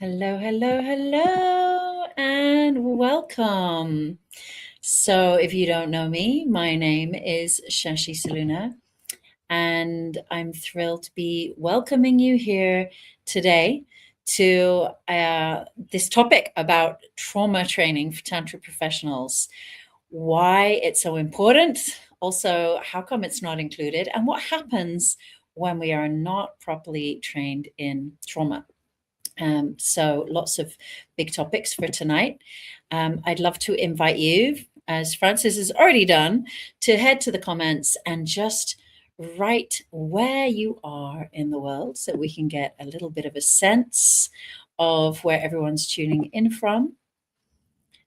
Hello, hello, hello, and welcome. So, if you don't know me, my name is Shashi Solluna, and I'm thrilled to be welcoming you here today to this topic about trauma training for Tantra professionals, why it's so important, also, how come it's not included, and what happens when we are not properly trained in trauma. So lots of big topics for tonight. I'd love to invite you, as Francis has already done, to head to the comments and just write where you are in the world so we can get a little bit of a sense of where everyone's tuning in from.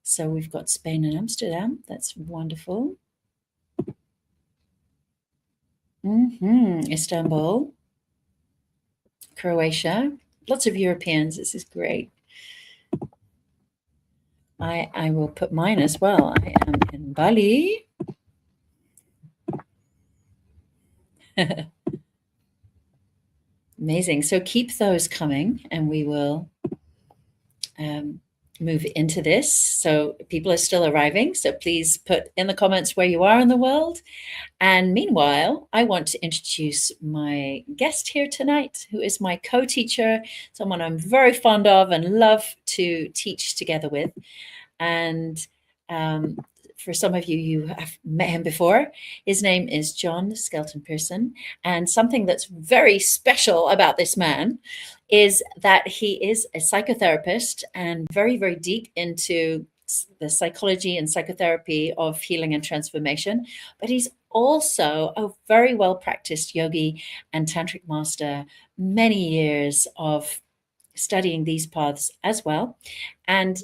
So we've got Spain and Amsterdam. That's wonderful. Istanbul, Croatia, lots of Europeans. This is great. I will put mine as well. I am in Bali. Amazing. So keep those coming and we will move into this. So people are still arriving. So please put in the comments where you are in the world. And meanwhile, I want to introduce my guest here tonight, who is my co-teacher, someone I'm very fond of and love to teach together with. And for some of you, you have met him before. His name is John Skelton Pearson. And something that's very special about this man is that he is a psychotherapist and very, very deep into the psychology and psychotherapy of healing and transformation. But he's also a very well-practiced yogi and tantric master, many years of studying these paths as well. And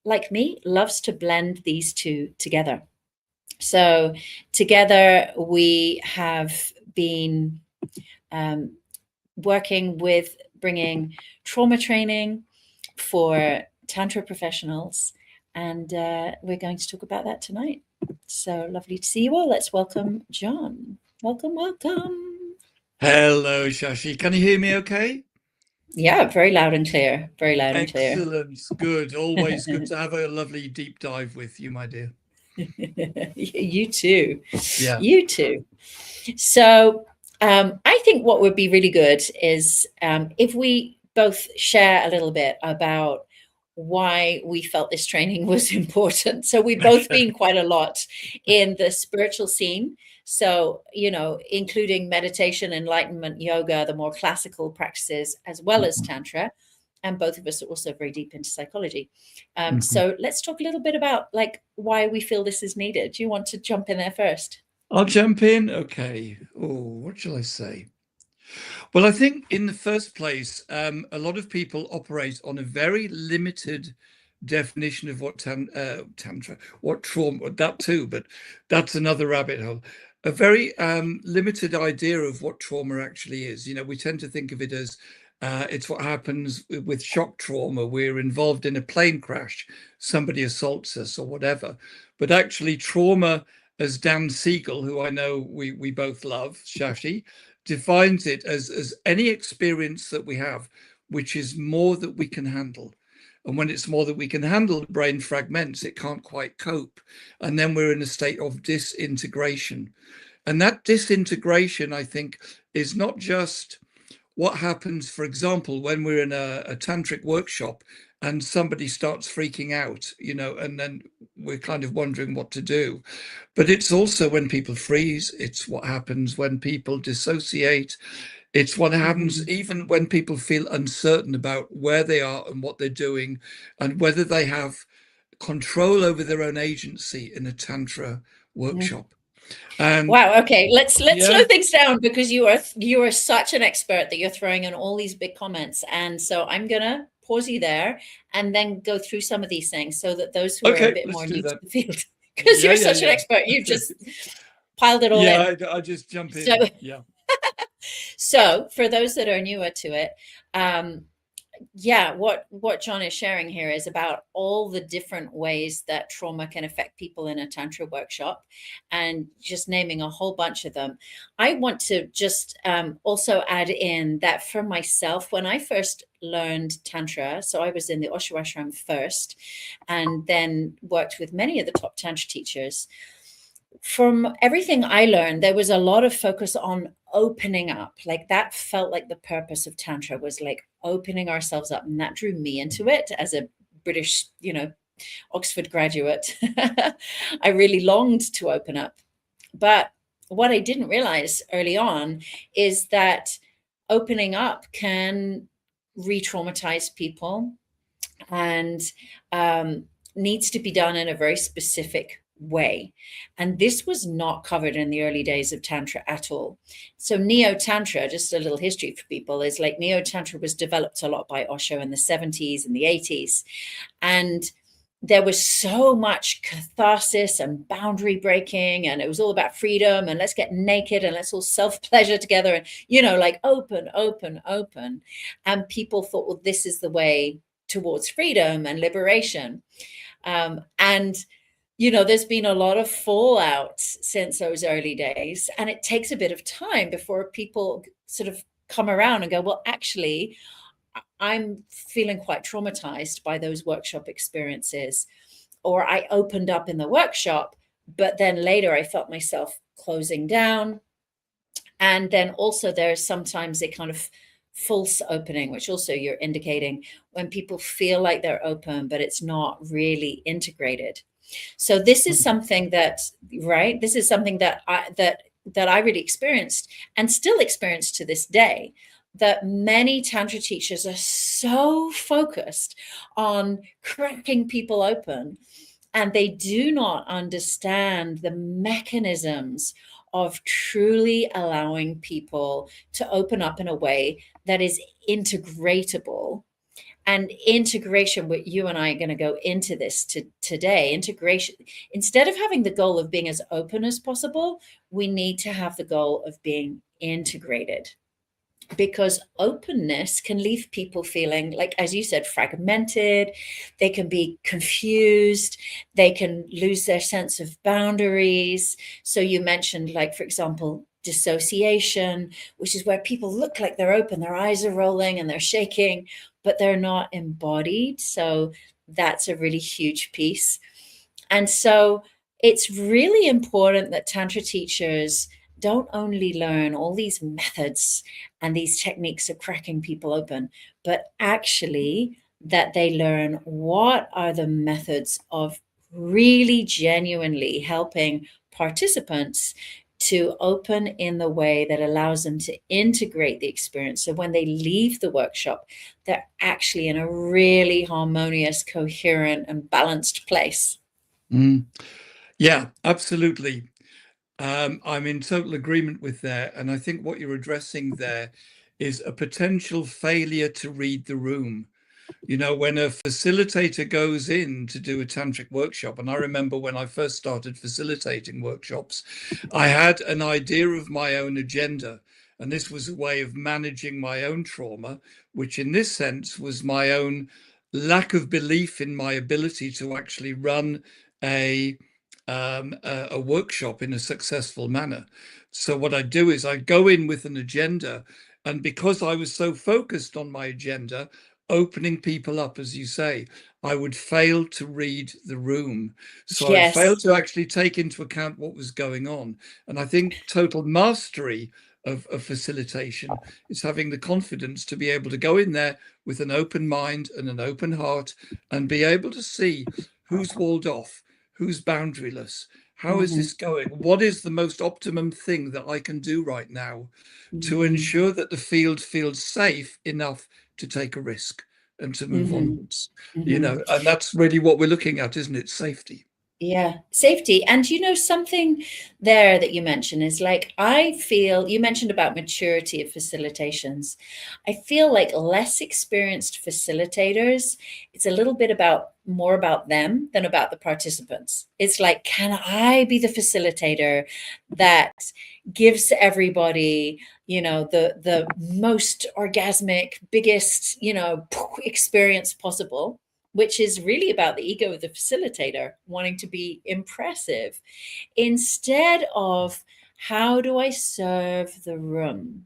like me, loves to blend these two together. So together we have been working with bringing trauma training for Tantra professionals, and we're going to talk about that tonight. So lovely to see you all. Let's welcome John. Welcome, welcome. Hello, Shashi. Can you hear me okay? Yeah, very loud and clear. Very loud and clear. Excellent. Good. Always good to have a lovely deep dive with you, my dear. You too. Yeah. You too. So I think what would be really good is if we both share a little bit about why we felt this training was important. So we've both been quite a lot in the spiritual scene. So, you know, including meditation, enlightenment, yoga, the more classical practices, as well as Tantra. And both of us are also very deep into psychology. So let's talk a little bit about like why we feel this is needed. Do you want to jump in there first? I'll jump in. Okay. Oh, what shall I say? Well, I think in the first place, a lot of people operate on a very limited definition of what tantra, what trauma, that too, but that's another rabbit hole. A very limited idea of what trauma actually is. You know, we tend to think of it as it's what happens with shock trauma. We're involved in a plane crash, somebody assaults us or whatever. But actually trauma, as Dan Siegel, who I know we both love, Shashi, defines it as any experience that we have, which is more that we can handle. And when it's more that we can handle, the brain fragments, it can't quite cope. And then we're in a state of disintegration. And that disintegration, I think, is not just what happens, for example, when we're in a tantric workshop and somebody starts freaking out, you know, and then we're kind of wondering what to do. But it's also when people freeze, it's what happens when people dissociate. It's what happens even when people feel uncertain about where they are and what they're doing and whether they have control over their own agency in a Tantra workshop. And wow. Okay, let's yeah, slow things down because you are such an expert that you're throwing in all these big comments, and so I'm gonna pause you there and then go through some of these things so that those who are a okay, bit let's more do new to that. the field, because Yeah, you're yeah, such an yeah. expert, you've just piled it all in. Yeah, I just jump So in. Yeah. so for those that are newer to it, um, Yeah, what John is sharing here is about all the different ways that trauma can affect people in a tantra workshop, and just naming a whole bunch of them. I want to just also add in that for myself, when I first learned tantra, so I was in the Osho ashram first, and then worked with many of the top tantra teachers. From everything I learned, there was a lot of focus on opening up. Like that felt like the purpose of Tantra, was like opening ourselves up. And that drew me into it as a British, Oxford graduate. I really longed to open up. But what I didn't realize early on is that opening up can re traumatize people, and needs to be done in a very specific way. And this was not covered in the early days of Tantra at all. So, Neo Tantra, just a little history for people, is like Neo Tantra was developed a lot by Osho in the 70s and the 80s. And there was so much catharsis and boundary breaking, and it was all about freedom and let's get naked and let's all self pleasure together, and like open, open, open. And people thought, well, this is the way towards freedom and liberation. And there's been a lot of fallout since those early days, and it takes a bit of time before people sort of come around and go, well, actually, I'm feeling quite traumatized by those workshop experiences. Or I opened up in the workshop, but then later I felt myself closing down. And then also there's sometimes a kind of false opening, which also you're indicating, when people feel like they're open, but it's not really integrated. So this is something that, right? This is something that I really experienced and still experience to this day, that many Tantra teachers are so focused on cracking people open, and they do not understand the mechanisms of truly allowing people to open up in a way that is integratable. And integration, what you and I are going to go into this today, integration, instead of having the goal of being as open as possible, we need to have the goal of being integrated. Because openness can leave people feeling like, as you said, fragmented. They can be confused. They can lose their sense of boundaries. So you mentioned, like, for example, dissociation, which is where people look like they're open, their eyes are rolling and they're shaking, but they're not embodied. So that's a really huge piece. And so it's really important that Tantra teachers don't only learn all these methods and these techniques of cracking people open, but actually that they learn what are the methods of really genuinely helping participants to open in the way that allows them to integrate the experience. So when they leave the workshop, they're actually in a really harmonious, coherent, and balanced place. Mm. Yeah, absolutely. I'm in total agreement with that. And I think what you're addressing there is a potential failure to read the room. When a facilitator goes in to do a tantric workshop, and I remember when I first started facilitating workshops, I had an idea of my own agenda. And this was a way of managing my own trauma, which in this sense was my own lack of belief in my ability to actually run a a workshop in a successful manner. So what I do is I go in with an agenda, and because I was so focused on my agenda, opening people up, as you say, I would fail to read the room. So I would fail Yes. to actually take into account what was going on. And I think total mastery of facilitation is having the confidence to be able to go in there with an open mind and an open heart and be able to see who's walled off, who's boundaryless, how is Mm-hmm. this going? What is the most optimum thing that I can do right now to Mm-hmm. ensure that the field feels safe enough to take a risk and to move Mm-hmm. onwards? Mm-hmm. And that's really what we're looking at, isn't it? Safety. Yeah, safety. And something there that you mentioned is like, I feel you mentioned about maturity of facilitations. I feel like less experienced facilitators, it's a little bit more about them than about the participants. It's like, can I be the facilitator that gives everybody, the most orgasmic, biggest, experience possible? Which is really about the ego of the facilitator wanting to be impressive, instead of how do I serve the room?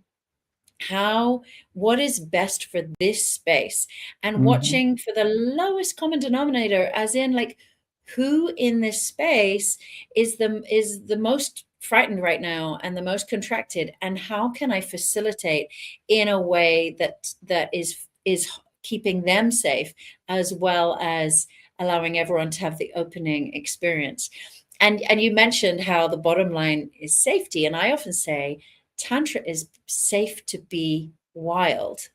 What is best for this space? And Mhm. watching for the lowest common denominator, as in, like, who in this space is the most frightened right now and the most contracted, and how can I facilitate in a way that is keeping them safe, as well as allowing everyone to have the opening experience. And you mentioned how the bottom line is safety, and I often say Tantra is safe to be wild.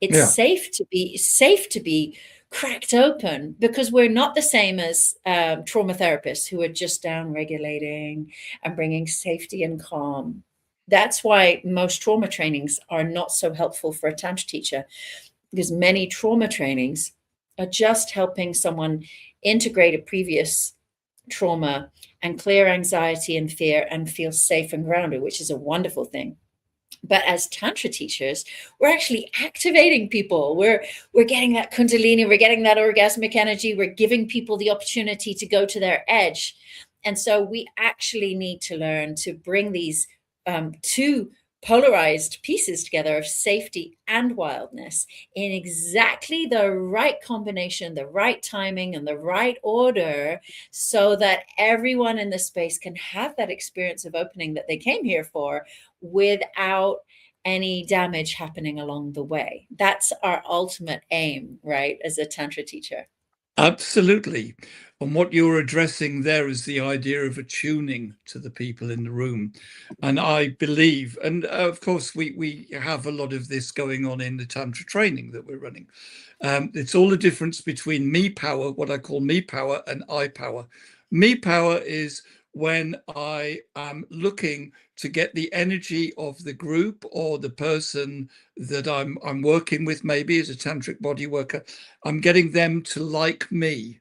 It's Yeah. safe to be cracked open, because we're not the same as trauma therapists who are just down regulating and bringing safety and calm. That's why most trauma trainings are not so helpful for a Tantra teacher, because many trauma trainings are just helping someone integrate a previous trauma and clear anxiety and fear and feel safe and grounded, which is a wonderful thing. But as Tantra teachers, we're actually activating people. We're getting that kundalini, we're getting that orgasmic energy, we're giving people the opportunity to go to their edge. And so we actually need to learn to bring these two polarized pieces together of safety and wildness in exactly the right combination, the right timing, and the right order, so that everyone in the space can have that experience of opening that they came here for, without any damage happening along the way. That's our ultimate aim, right, as a Tantra teacher. Absolutely. And what you're addressing there is the idea of attuning to the people in the room. And I believe, and of course, we have a lot of this going on in the Tantra training that we're running. It's all the difference between me power, what I call me power, and I power. Me power is when I am looking to get the energy of the group or the person that I'm working with, maybe as a tantric body worker. I'm getting them to like me.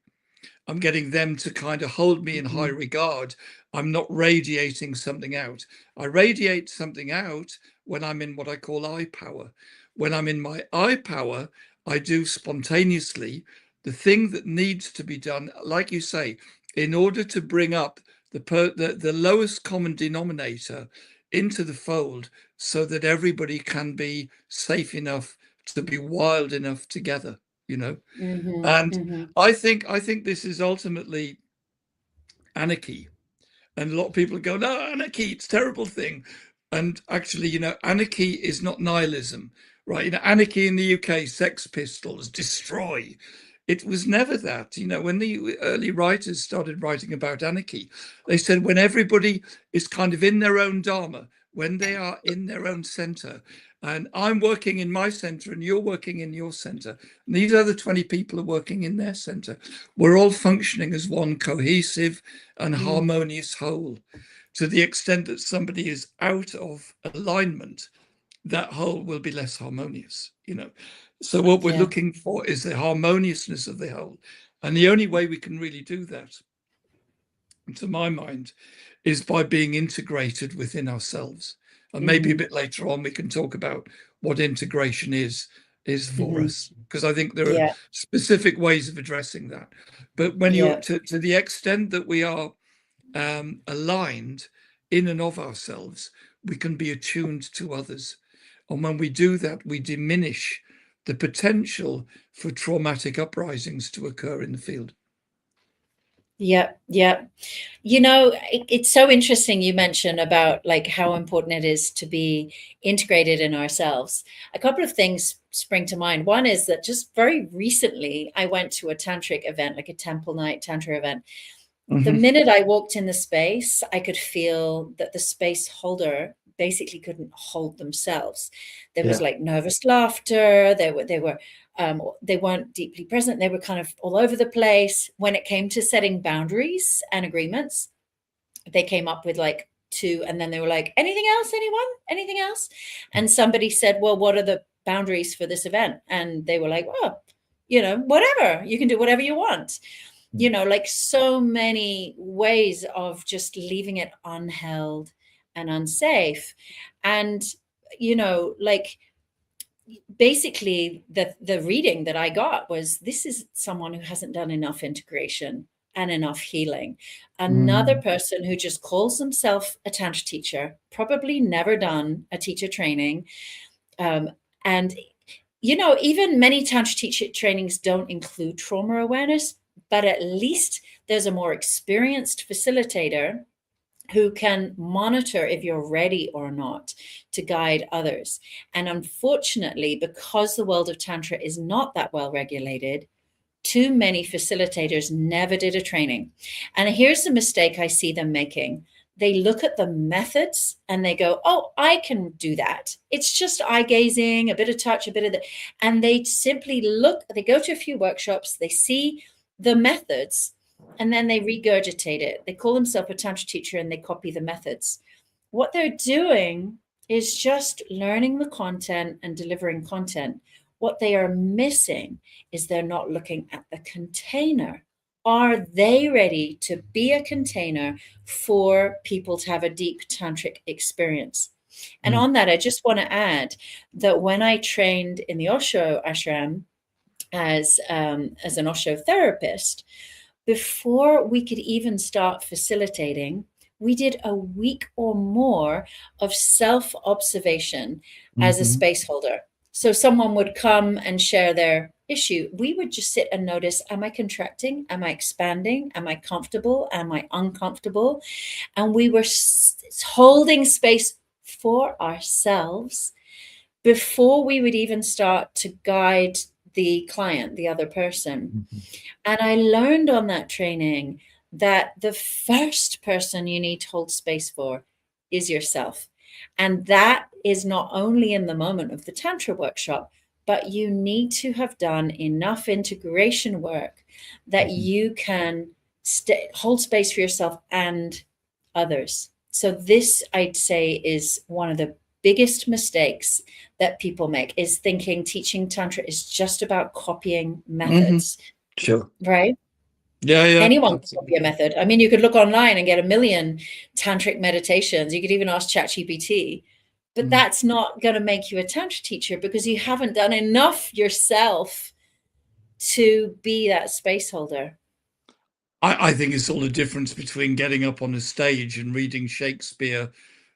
I'm getting them to kind of hold me in high Mhm. regard. I'm not radiating something out. I radiate something out when I'm in what I call I power. When I'm in my I power, I do spontaneously the thing that needs to be done, like you say, in order to bring up the lowest common denominator into the fold, so that everybody can be safe enough to be wild enough together, you know. Mhm. And Mhm. I think this is ultimately anarchy. And a lot of people go, no, anarchy, it's a terrible thing. And actually, anarchy is not nihilism, right? Anarchy in the UK, Sex Pistols, destroy. It was never that. When the early writers started writing about anarchy, they said when everybody is kind of in their own dharma, when they are in their own center, and I'm working in my center and you're working in your center, and these other 20 people are working in their center, we're all functioning as one cohesive and Mm. harmonious whole. To the extent that somebody is out of alignment, that whole will be less harmonious. So what we're Yeah. looking for is the harmoniousness of the whole. And the only way we can really do that, to my mind, is by being integrated within ourselves. And maybe a Mhm. bit later on we can talk about what integration is for Mhm. us, because I think there are Yeah. specific ways of addressing that. But when you Yeah. to the extent that we are aligned in and of ourselves, we can be attuned to others. And when we do that, we diminish the potential for traumatic uprisings to occur in the field. Yeah. Yeah. It's so interesting you mentioned about, like, how important it is to be integrated in ourselves. A couple of things spring to mind. One is that just very recently I went to a tantric event, like a temple night tantra event. The Mhm. minute I walked in the space, I could feel that the space holder basically couldn't hold themselves. There was Yeah. like nervous laughter. They were They weren't deeply present. They were kind of all over the place. When it came to setting boundaries and agreements, they came up with like two, and then they were like, anything else, anyone, anything else? And somebody said, well, what are the boundaries for this event? And they were like, well, whatever, you can do whatever you want. Like so many ways of just leaving it unheld and unsafe. And like basically the reading that I got was, this is someone who hasn't done enough integration and enough healing. Another person who just calls himself a Tantra teacher, probably never done a teacher training. And even many Tantra teacher trainings don't include trauma awareness, but at least there's a more experienced facilitator who can monitor if you're ready or not to guide others. And unfortunately, because the world of Tantra is not that well regulated, too many facilitators never did a training. And here's the mistake I see them making. They look at the methods and they go, oh, I can do that. It's just eye gazing, a bit of touch, a bit of that. And they simply they go to a few workshops, they see the methods, and then they regurgitate it. They call themselves a Tantra teacher and they copy the methods. What they're doing is just learning the content and delivering content. What they are missing is they're not looking at the container. Are they ready to be a container for people to have a deep tantric experience? And on that, I just want to add that when I trained in the Osho ashram as an Osho therapist, before we could even start facilitating, we did a week or more of self-observation as a space holder. So someone would come and share their issue. We would just sit and notice, am I contracting? Am I expanding? Am I comfortable? Am I uncomfortable? And we were holding space for ourselves before we would even start to guide the client, the other person. And I learned on that training that the first person you need to hold space for is yourself. And that is not only in the moment of the Tantra workshop, but you need to have done enough integration work that you can hold space for yourself and others. So this, I'd say, is one of the biggest mistakes that people make, is thinking teaching Tantra is just about copying methods. Sure. Right? Yeah. Anyone Absolutely. can copy a method. I mean, you could look online and get 1 million tantric meditations. You could even ask ChatGPT, but that's not going to make you a Tantra teacher, because you haven't done enough yourself to be that space holder. I think it's all the difference between getting up on a stage and reading Shakespeare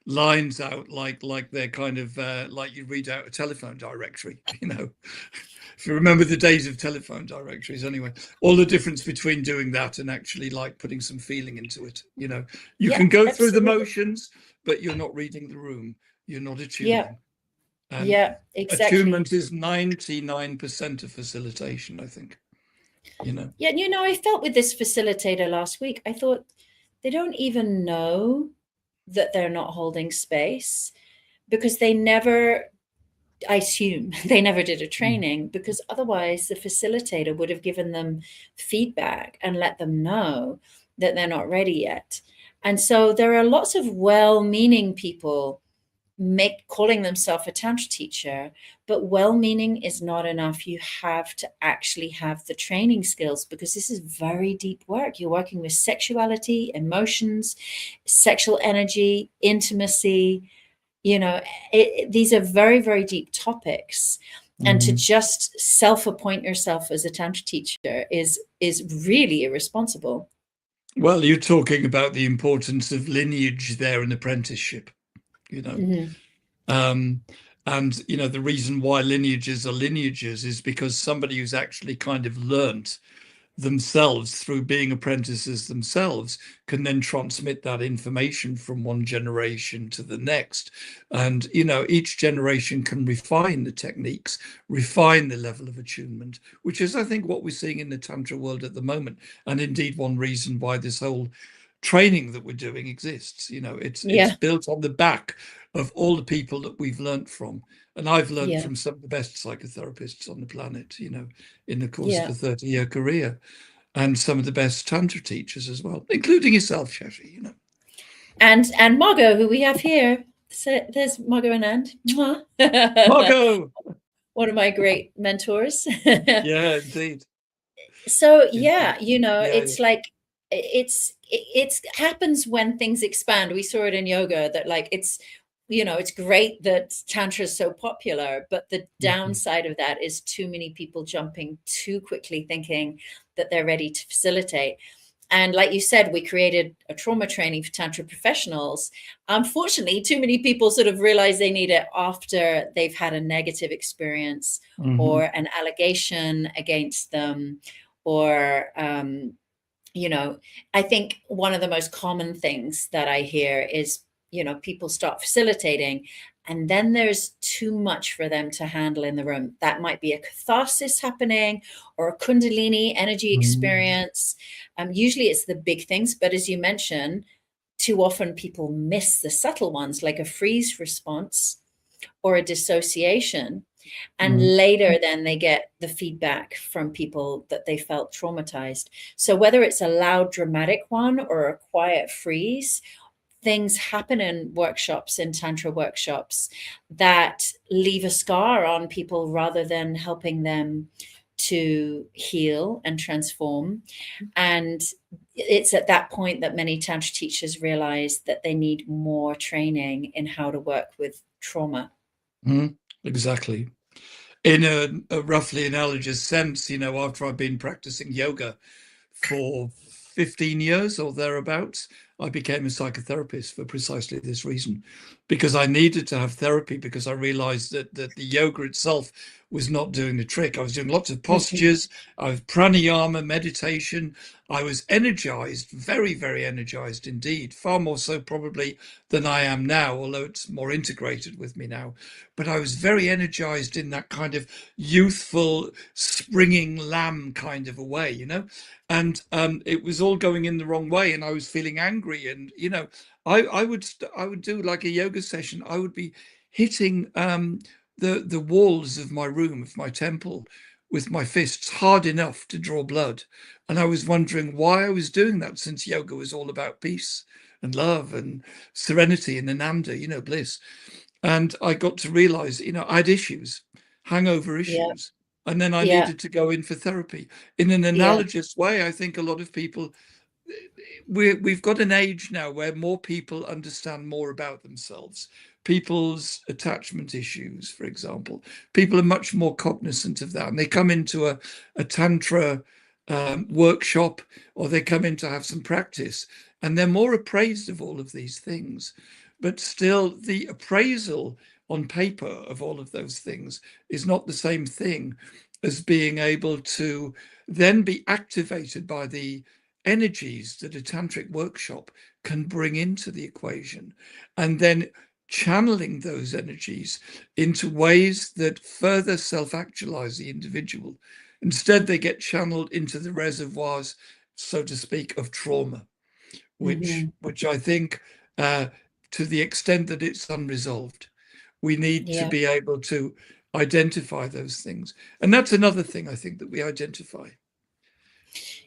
lines out like they're kind of like you read out a telephone directory, if you remember the days of telephone directories. Anyway, all the difference between doing that and actually like putting some feeling into it. You can go through the motions, but you're not reading the room, you're not attuning. Yeah, exactly. Attunement is 99% of facilitation, I think. Yeah, I felt with this facilitator last week, I thought they don't even know that they're not holding space, because I assume they never did a training, because otherwise the facilitator would have given them feedback and let them know that they're not ready yet. And so there are lots of well-meaning people calling themselves a Tantra teacher, but well-meaning is not enough. You have to actually have the training skills, because this is very deep work. You're working with sexuality, emotions, sexual energy, intimacy. These are very, very deep topics. And to just self-appoint yourself as a Tantra teacher is really irresponsible. Well, you're talking about the importance of lineage there in apprenticeship. And the reason why lineages are lineages is because somebody who's actually kind of learnt themselves through being apprentices themselves can then transmit that information from one generation to the next. And each generation can refine the techniques, refine the level of attunement, which is, I think, what we're seeing in the Tantra world at the moment, and indeed one reason why this whole training that we're doing exists. It's built on the back of all the people that we've learnt from. And I've learnt Yeah. from some of the best psychotherapists on the planet, in the course of Yeah. a 30-year career, and some of the best Tantra teachers as well, including yourself, Shashi. And Margot, who we have here. So there's Margot and Margot! one of my great mentors. Yeah, indeed. So yeah, Indeed. Yeah, yeah. it's like it's happens when things expand. We saw it in yoga that like it's great that tantra is so popular, but the Mhm. downside of that is too many people jumping too quickly thinking that they're ready to facilitate. And like you said, we created a trauma training for tantra professionals. Unfortunately, too many people sort of realize they need it after they've had a negative experience Mhm. or an allegation against them, or you know, I think one of the most common things that I hear is, people start facilitating and then there's too much for them to handle in the room. That might be a catharsis happening or a Kundalini energy Mhm. experience. Usually it's the big things, but as you mentioned, too often people miss the subtle ones like a freeze response or a dissociation, Mhm. and later then they get the feedback from people that they felt traumatized. So whether it's a loud dramatic one or a quiet freeze, things happen in workshops, in tantra workshops, that leave a scar on people rather than helping them to heal and transform. And it's at that point that many tantra teachers realize that they need more training in how to work with trauma. Mhm. Exactly. In a roughly analogous sense, after I've been practicing yoga for 15 years or thereabouts, I became a psychotherapist for precisely this reason, because I needed to have therapy, because I realized that the yoga itself was not doing the trick. I was doing lots of Mhm. postures, I was pranayama, meditation. I was energized, very, very energized indeed, far more so probably than I am now, although it's more integrated with me now. But I was very energized in that kind of youthful, springing lamb kind of a way. And it was all going in the wrong way, and I was feeling angry. And I would do like a yoga session. I would be hitting the walls of my room, of my temple, with my fists hard enough to draw blood. And I was wondering why I was doing that, since yoga was all about peace and love and serenity and ananda, bliss. And I got to realize, I had issues, hangover Yeah, issues, and then I yeah, needed to go in for therapy. In an yeah. analogous way, I think a lot of people, we've got an age now where more people understand more about themselves, people's attachment issues, for example. People are much more cognizant of that, and they come into a tantra workshop, or they come in to have some practice, and they're more appraised of all of these things. But still, the appraisal on paper of all of those things is not the same thing as being able to then be activated by the energies that a tantric workshop can bring into the equation, and then channeling those energies into ways that further self-actualize the individual. Instead, they get channeled into the reservoirs, so to speak, of trauma, which Hmm. which I think, uh, to the extent that it's unresolved, we need to Yeah. be able to identify those things. And that's another thing I think that we identify.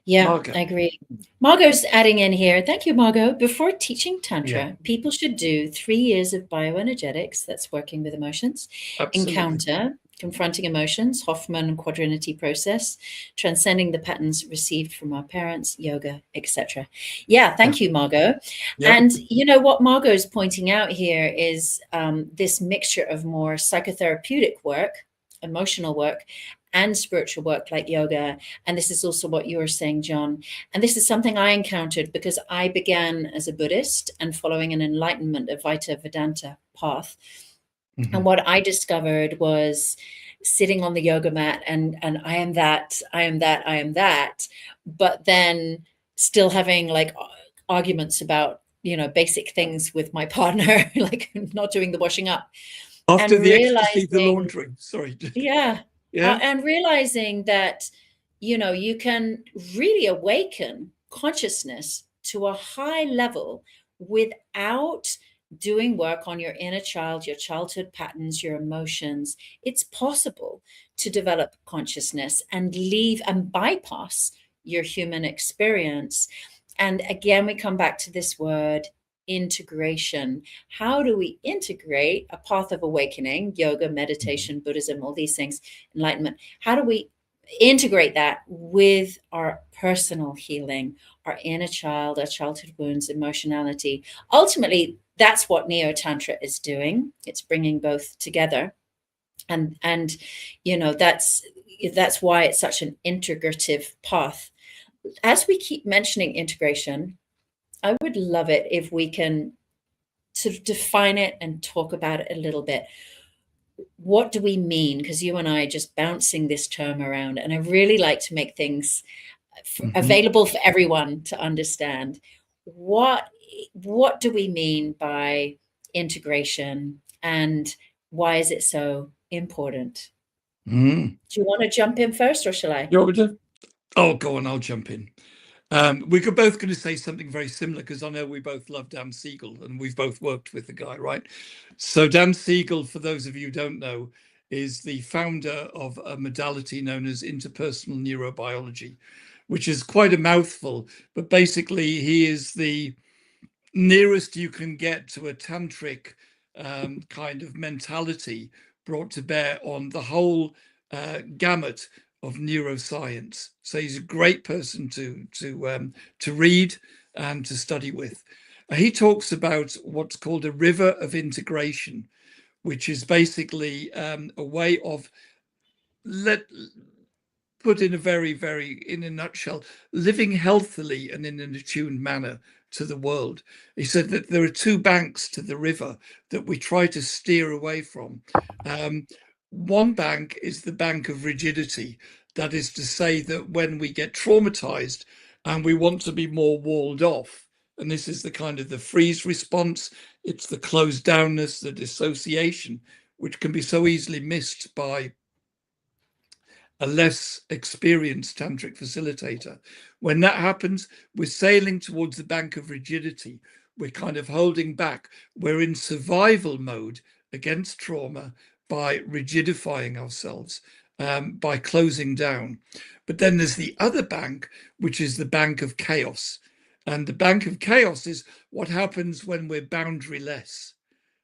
Yeah, I Margaret. agree. Margot's adding in here. Thank you, Margot. Before teaching Yeah, Tantra, people should do 3 years of bioenergetics, that's working with emotions, absolutely. encounter, confronting emotions, Hoffman and quadrinity process, transcending the patterns received from our parents, yoga, etc. Yeah, Yeah. thank you, Margot. Yeah. And what Margot's pointing out here is this mixture of more psychotherapeutic work, emotional work, and spiritual work like yoga. And this is also what you were saying, John. And this is something I encountered because I began as a Buddhist and following an enlightenment Advaita Vedanta path. And Mhm. what I discovered was sitting on the yoga mat and I am that, I am that, I am that, but then still having like arguments about, basic things with my partner, like not doing the washing up After and the ecstasy, the realizing, laundry. Sorry. yeah. Yeah. And realizing that, you can really awaken consciousness to a high level without doing work on your inner child, your childhood patterns, your emotions, it's possible to develop consciousness and leave and bypass your human experience. And again, we come back to this word integration. How do we integrate a path of awakening, yoga, meditation, Buddhism, all these things, enlightenment? How do we integrate that with our personal healing, our inner child, our childhood wounds, emotionality? Ultimately, that's what Neo Tantra is doing. It's bringing both together. And that's why it's such an integrative path. As we keep mentioning integration, I would love it if we can sort of define it and talk about it a little bit. What do we mean? Because you and I are just bouncing this term around, and I really like to make things available for everyone to understand. What do we mean by integration, and why is it so important? Mm. Do you want to jump in first, or shall I? You want me to? Oh, go on, I'll jump in. We're both going to say something very similar because I know we both love Dan Siegel and we've both worked with the guy, right? So Dan Siegel, for those of you who don't know, is the founder of a modality known as interpersonal neurobiology, which is quite a mouthful, but basically he is the nearest you can get to a tantric kind of mentality brought to bear on the whole gamut of neuroscience. So he's a great person to read and to study with. He talks about what's called a river of integration, which is basically a way of put in a in a nutshell, living healthily and in an attuned manner to the world. He said that there are two banks to the river that we try to steer away from. One bank is the bank of rigidity. That is to say that when we get traumatized and we want to be more walled off, and this is the kind of the freeze response, it's the closed downness, the dissociation, which can be so easily missed by a less experienced tantric facilitator. When that happens, we're sailing towards the bank of rigidity. We're kind of holding back. We're in survival mode against trauma by rigidifying ourselves, by closing down. But then there's the other bank, which is the bank of chaos. And the bank of chaos is what happens when we're boundaryless.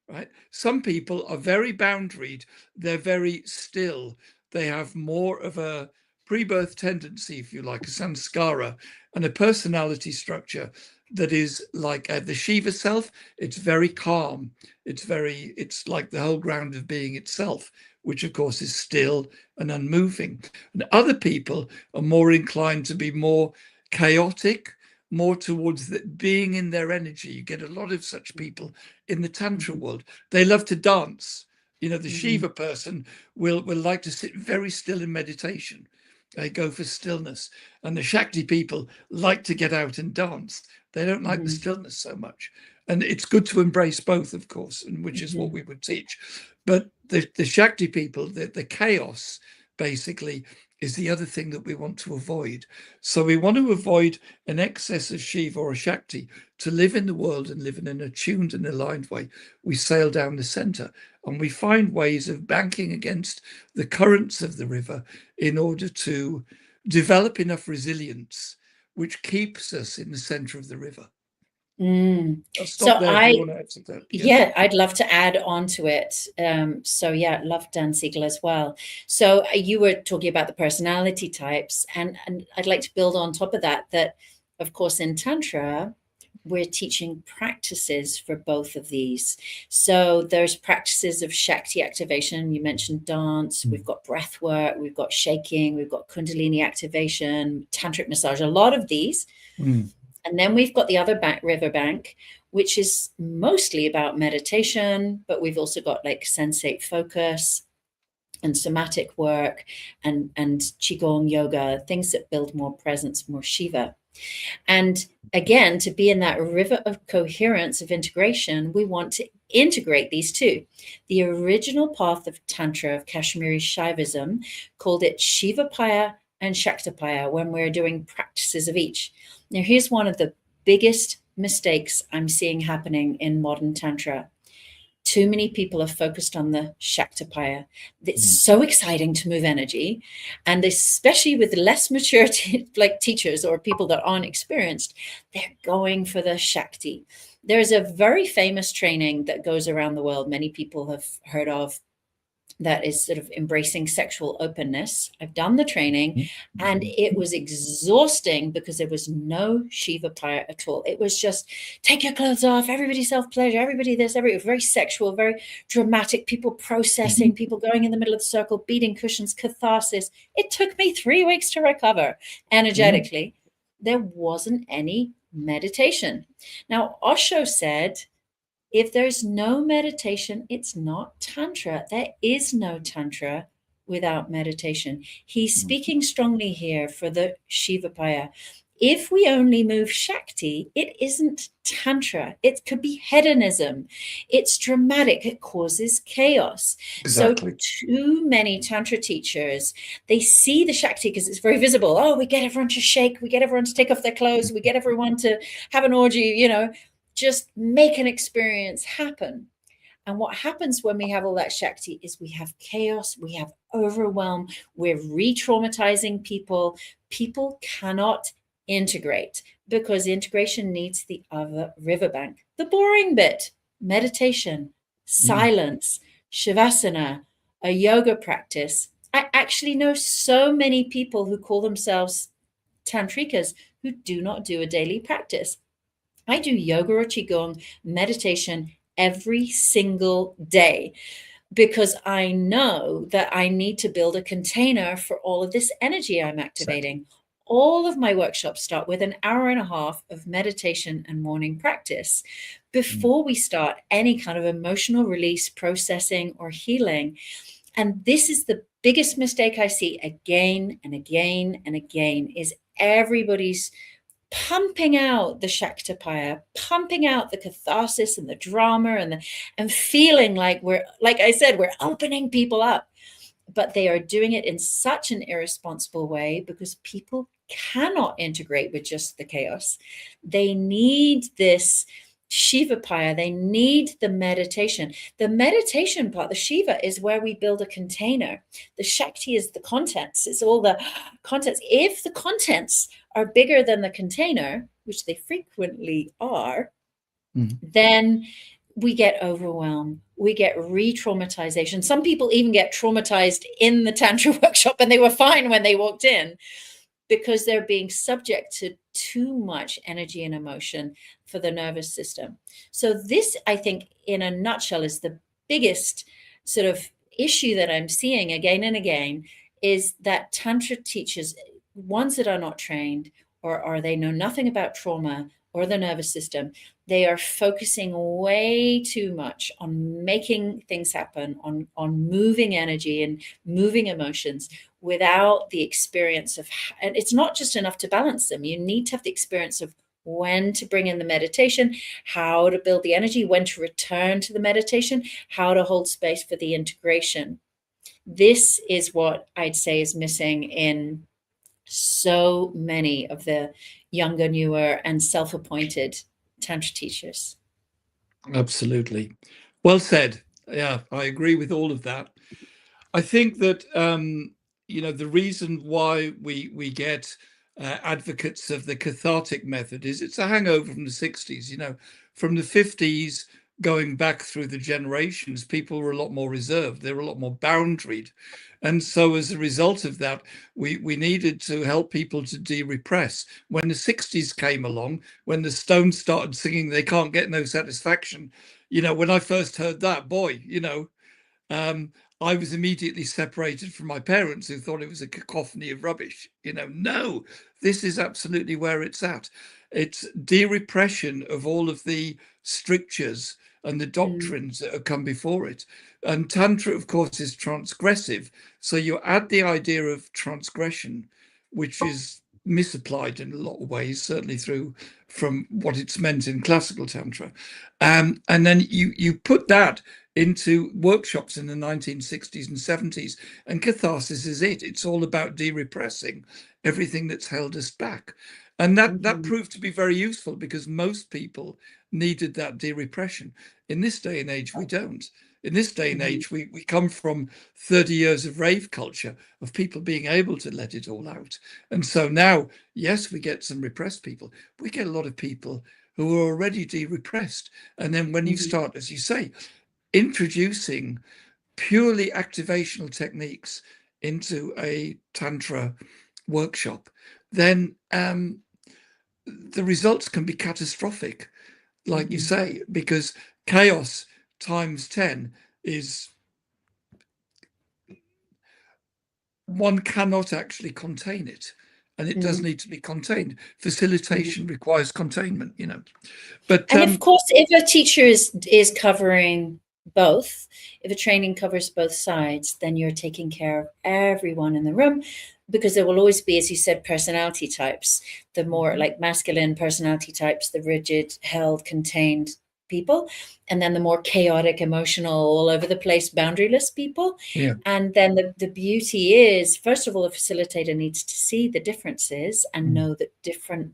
Right? Some people are very boundaried, they're very still, they have more of a pre-birth tendency, if you like, a samskara, and a personality structure that is like the Shiva self. It's very calm. It's like the whole ground of being itself, which of course is still and unmoving. And other people are more inclined to be more chaotic, more towards being in their energy. You get a lot of such people in the Tantra world. They love to dance. The Shiva person will like to sit very still in meditation. They go for stillness. And the Shakti people like to get out and dance. They don't like the stillness so much. And it's good to embrace both, of course, and which is what we would teach. But the Shakti people, the chaos, basically, is the other thing that we want to avoid. So we want to avoid an excess of Shiva or Shakti. To live in the world and live in an attuned and aligned way, we sail down the center and we find ways of banking against the currents of the river in order to develop enough resilience which keeps us in the center of the river. I'll stop there. If you want to add to that. Yeah, I'd love to add on to it. So yeah, love Dan Siegel as well. So you were talking about the personality types, and I'd like to build on top of that, of course, in Tantra, we're teaching practices for both of these. So there's practices of Shakti activation. You mentioned dance. We've got breath work. We've got shaking. We've got Kundalini activation, tantric massage, a lot of these. And then we've got the other river bank, which is mostly about meditation, but we've also got like sensate focus and somatic work and Qigong yoga, things that build more presence, more Shiva. And again, to be in that river of coherence, of integration, we want to integrate these two. The original path of Tantra, of Kashmiri Shaivism, called it Shivapaya and Shaktapaya when we're doing practices of each. Now, here's one of the biggest mistakes I'm seeing happening in modern Tantra. Too many people are focused on the Shaktapaya. It's so exciting to move energy. And especially with less mature like teachers or people that aren't experienced, they're going for the Shakti. There's a very famous training that goes around the world, many people have heard of, that is sort of embracing sexual openness. I've done the training and it was exhausting because there was no Shiva Paya at all. It was just take your clothes off, everybody self-pleasure, everybody this, everybody very sexual, very dramatic, people processing, people going in the middle of the circle, beating cushions, catharsis. It took me 3 weeks to recover energetically. There wasn't any meditation. Now, Osho said, if there's no meditation, it's not Tantra. There is no Tantra without meditation. He's speaking strongly here for the Shivapaya. If we only move Shakti, it isn't Tantra. It could be hedonism. It's dramatic. It causes chaos. Exactly. So too many Tantra teachers, they see the Shakti because it's very visible. Oh, we get everyone to shake. We get everyone to take off their clothes. We get everyone to have an orgy, just make an experience happen. And what happens when we have all that Shakti is we have chaos, we have overwhelm, we're re-traumatizing people. People cannot integrate because integration needs the other riverbank. The boring bit, meditation, silence, shavasana, a yoga practice. I actually know so many people who call themselves tantrikas who do not do a daily practice. I do yoga or qigong meditation every single day because I know that I need to build a container for all of this energy I'm activating. All of my workshops start with an hour and a half of meditation and morning practice before we start any kind of emotional release, processing, or healing. And this is the biggest mistake I see again and again and again is everybody's pumping out the Shaktapaya, pumping out the catharsis and the drama and feeling like like I said, we're opening people up. But they are doing it in such an irresponsible way because people cannot integrate with just the chaos. They need this Shivapaya. They need the meditation. The meditation part, the Shiva, is where we build a container. The Shakti is the contents. It's all the contents. If the contents are bigger than the container, which they frequently are, then we get overwhelmed. We get re-traumatization. Some people even get traumatized in the Tantra workshop and they were fine when they walked in because they're being subject to too much energy and emotion for the nervous system. So this, I think, in a nutshell, is the biggest sort of issue that I'm seeing again and again is that Tantra teachers, ones that are not trained or they know nothing about trauma or the nervous system, they are focusing way too much on making things happen, on moving energy and moving emotions without the experience of, and it's not just enough to balance them. You need to have the experience of when to bring in the meditation, how to build the energy, when to return to the meditation, how to hold space for the integration. This is what I'd say is missing in so many of the younger, newer, and self-appointed Tantra teachers. Absolutely. Well said. Yeah, I agree with all of that. I think that the reason why we get advocates of the cathartic method is it's a hangover from the 60s. From the 50s going back through the generations, people were a lot more reserved. They were a lot more boundaried. And so as a result of that, we needed to help people to de-repress. When the 60s came along, when the Stones started singing "They Can't Get No Satisfaction," when I first heard that, boy, I was immediately separated from my parents who thought it was a cacophony of rubbish. No, this is absolutely where it's at. It's de-repression of all of the strictures and the doctrines that have come before it. And Tantra, of course, is transgressive. So you add the idea of transgression, which is misapplied in a lot of ways, certainly from what it's meant in classical Tantra. And then you put that into workshops in the 1960s and 70s, and catharsis is it. It's all about de-repressing everything that's held us back. And that Mhm. proved to be very useful because most people needed that de-repression. In this day and age, we don't. In this day and Mhm. age, we come from 30 years of rave culture, of people being able to let it all out. And so now, yes, we get some repressed people. We get a lot of people who are already de-repressed. And then when you Mhm. start, as you say, introducing purely activational techniques into a Tantra workshop, then the results can be catastrophic, like you Mhm. say, because chaos times 10 is, one cannot actually contain it. And it does Mhm. need to be contained. Mhm. Facilitation requires containment, But And of course, if a teacher is covering both, if a training covers both sides, then you're taking care of everyone in the room, because there will always be, as you said, personality types. The more like masculine personality types, the rigid, held, contained people, and then the more chaotic, emotional, all over the place, boundaryless people. yeah, And then the beauty is, first of all, the facilitator needs to see the differences and mm, know that different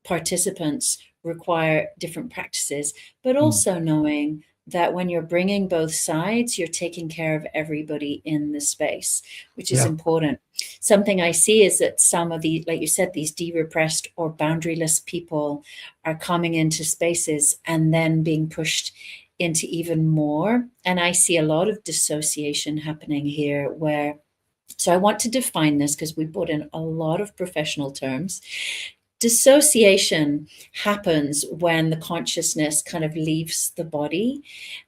participants require different practices, but mm, also knowing that when you're bringing both sides, you're taking care of everybody in the space, which is yeah, important. Something I see is that some of the, like you said, these de-repressed or boundaryless people are coming into spaces and then being pushed into even more. And I see a lot of dissociation happening here where, so I want to define this because we put in a lot of professional terms. Dissociation happens when the consciousness kind of leaves the body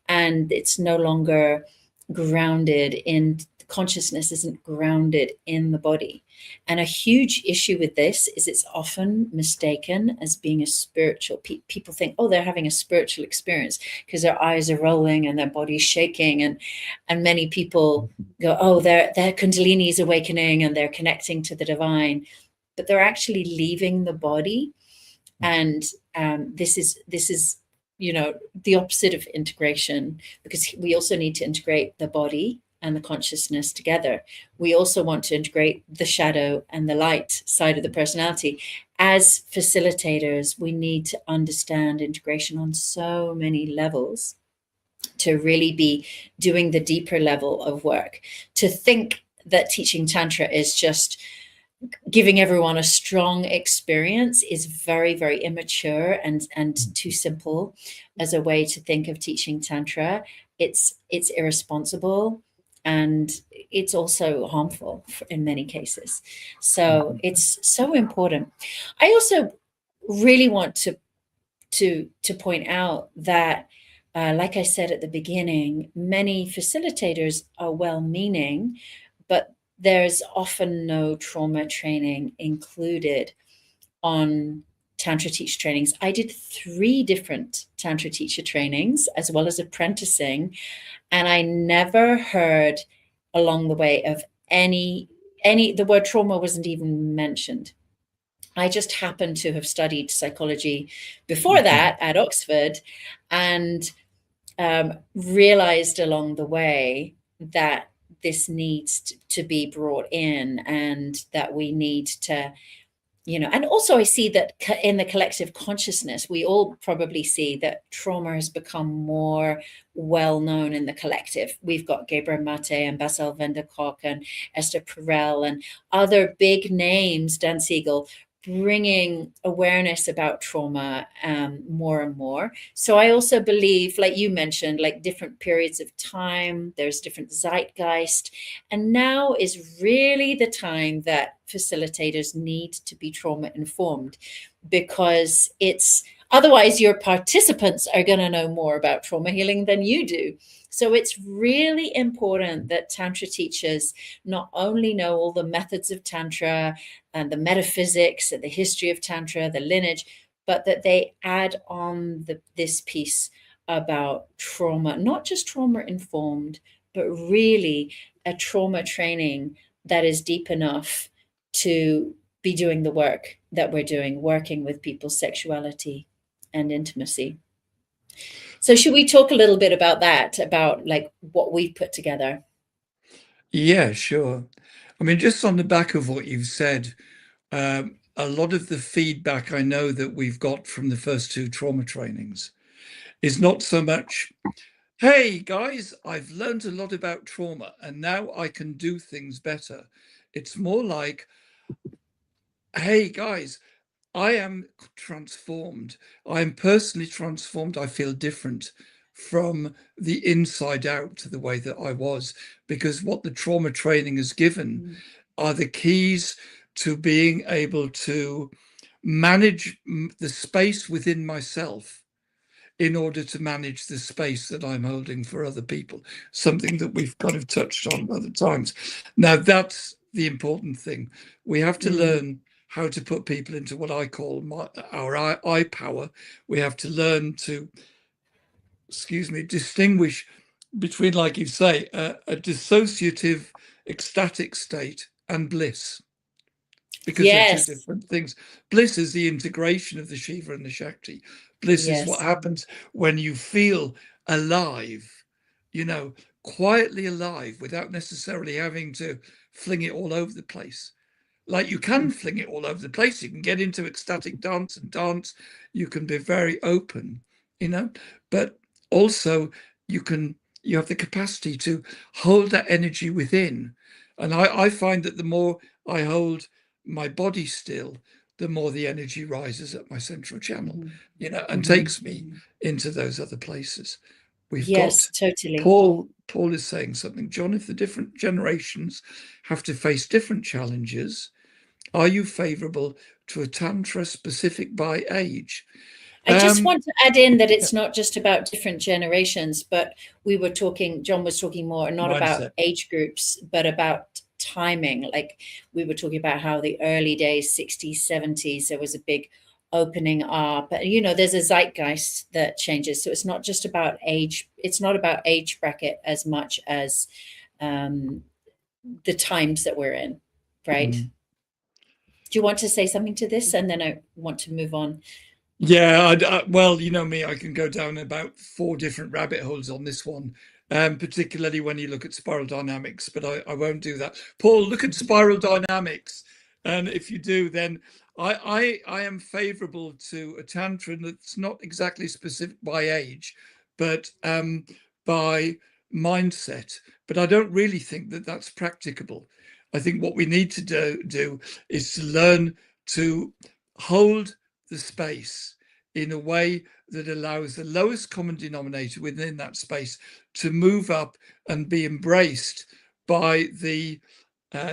and it's no longer grounded in, consciousness isn't grounded in the body. And a huge issue with this is it's often mistaken as being a spiritual. People think, oh, they're having a spiritual experience because their eyes are rolling and their body's shaking, and many people go, oh, their kundalini is awakening and they're connecting to the divine, but they're actually leaving the body. And this is the opposite of integration, because we also need to integrate the body and the consciousness together. We also want to integrate the shadow and the light side of the personality. As facilitators, we need to understand integration on so many levels to really be doing the deeper level of work. To think that teaching Tantra is just giving everyone a strong experience is very, very immature and too simple as a way to think of teaching Tantra. It's irresponsible, and it's also harmful in many cases. So it's so important. I also really want to point out that, like I said at the beginning, many facilitators are well-meaning, but there's often no trauma training included on Tantra teacher trainings. I did 3 different Tantra teacher trainings as well as apprenticing, and I never heard along the way of any the word trauma wasn't even mentioned. I just happened to have studied psychology before that at Oxford, and realized along the way that this needs to be brought in, and that we need to, and also I see that in the collective consciousness, we all probably see that trauma has become more well known in the collective. We've got Gabriel Mate and Bessel van der Kolk and Esther Perel and other big names, Dan Siegel, bringing awareness about trauma more and more. So I also believe, like you mentioned, like different periods of time, there's different zeitgeist, and now is really the time that facilitators need to be trauma informed, because it's otherwise your participants are going to know more about trauma healing than you do. So it's really important that Tantra teachers not only know all the methods of Tantra and the metaphysics and the history of Tantra, the lineage, but that they add on this piece about trauma, not just trauma informed, but really a trauma training that is deep enough to be doing the work that we're doing, working with people's sexuality and intimacy. So should we talk a little bit about that, about like what we've put together? yeah, sure. I mean, just on the back of what you've said, a lot of the feedback I know that we've got from the first two trauma trainings is not so much, hey guys, I've learned a lot about trauma and now I can do things better. It's more like, hey guys, I am transformed. I am personally transformed. I feel different from the inside out to the way that I was, because what the trauma training has given are the keys to being able to manage the space within myself in order to manage the space that I'm holding for other people, something that we've kind of touched on other times. Now, that's the important thing. We have to learn how to put people into what I call our I power. We have to learn to, distinguish between, like you say, a dissociative, ecstatic state and bliss, because they're two Yes. different things. Bliss is the integration of the Shiva and the Shakti. Bliss is what Yes. happens when you feel alive, quietly alive without necessarily having to fling it all over the place. Like, you can fling it all over the place. You can get into ecstatic dance and dance. You can be very open, but also you have the capacity to hold that energy within. And I find that the more I hold my body still, the more the energy rises at my central channel, and takes me into those other places. We've Yes, got totally. Paul is saying something. John, if the different generations have to face different challenges, are you favorable to a tantra specific by age? I just Um, want to add in that it's not just about different generations, but John was talking more, not about Mindset. age groups, but about timing. Like, we were talking about how the early days, 60s, 70s, there was a big opening up. There's a zeitgeist that changes. So it's not just about age. It's not about age bracket as much as um, the times that we're in, right? Mm. Do you want to say something to this? And then I want to move on. Yeah, well, you know me, I can go down about 4 different rabbit holes on this one, particularly when you look at spiral dynamics, but I won't do that. Paul, look at spiral dynamics. And if you do, then I am favorable to a tantra that's not exactly specific by age, but by mindset. But I don't really think that that's practicable. I think what we need to do is to learn to hold the space in a way that allows the lowest common denominator within that space to move up and be embraced by the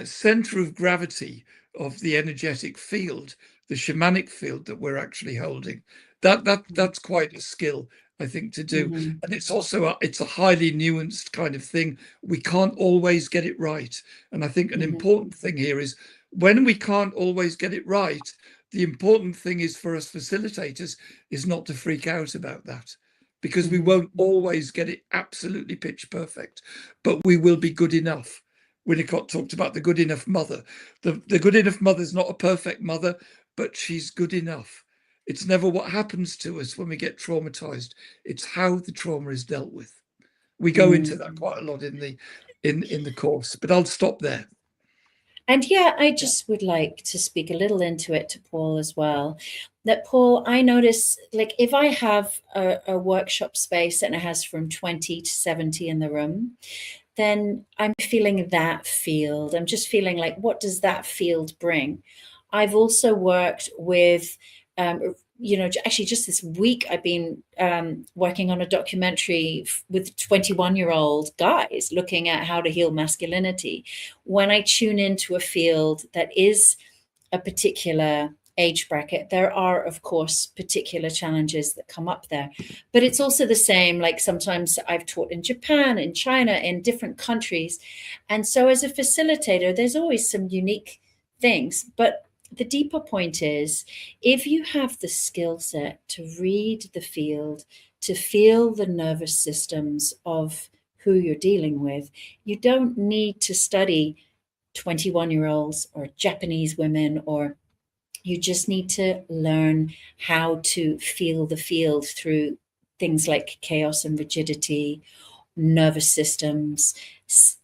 center of gravity of the energetic field, the shamanic field that we're actually holding. That's quite a skill, I think, to do. Mm-hmm. And it's also it's a highly nuanced kind of thing. We can't always get it right. And I think an important thing here is, when we can't always get it right, the important thing is for us facilitators is not to freak out about that, because we won't always get it absolutely pitch perfect, but we will be good enough. Winnicott talked about the good enough mother. The good enough mother is not a perfect mother, but she's good enough. It's never what happens to us when we get traumatized. It's how the trauma is dealt with. We go into that quite a lot in the course, but I'll stop there. And yeah, I just would like to speak a little into it to Paul as well. That, Paul, I notice, like, if I have a workshop space and it has from 20 to 70 in the room, then I'm feeling that field. I'm just feeling like, what does that field bring? I've also worked with, actually just this week, I've been working on a documentary with 21-year-old guys looking at how to heal masculinity. When I tune into a field that is a particular age bracket, there are, of course, particular challenges that come up there. But it's also the same, like, sometimes I've taught in Japan, in China, in different countries. And so as a facilitator, there's always some unique things. But the deeper point is, if you have the skill set to read the field, to feel the nervous systems of who you're dealing with, you don't need to study 21-year-olds or Japanese women, or you just need to learn how to feel the field through things like chaos and rigidity, nervous systems,